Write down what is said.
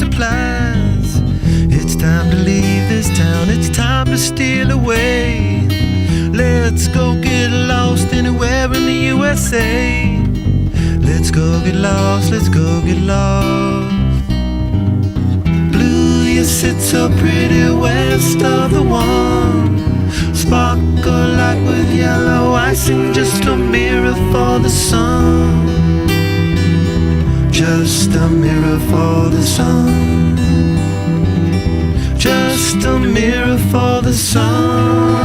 supplies. It's time to leave this town, it's time to steal away. Let's go get lost anywhere in the USA. Let's go get lost, let's go get lost. Blue, you sit so pretty west of the one. Sparkle light with yellow icing, just a mirror for the sun. Just a mirror for the sun. Just a mirror for the sun.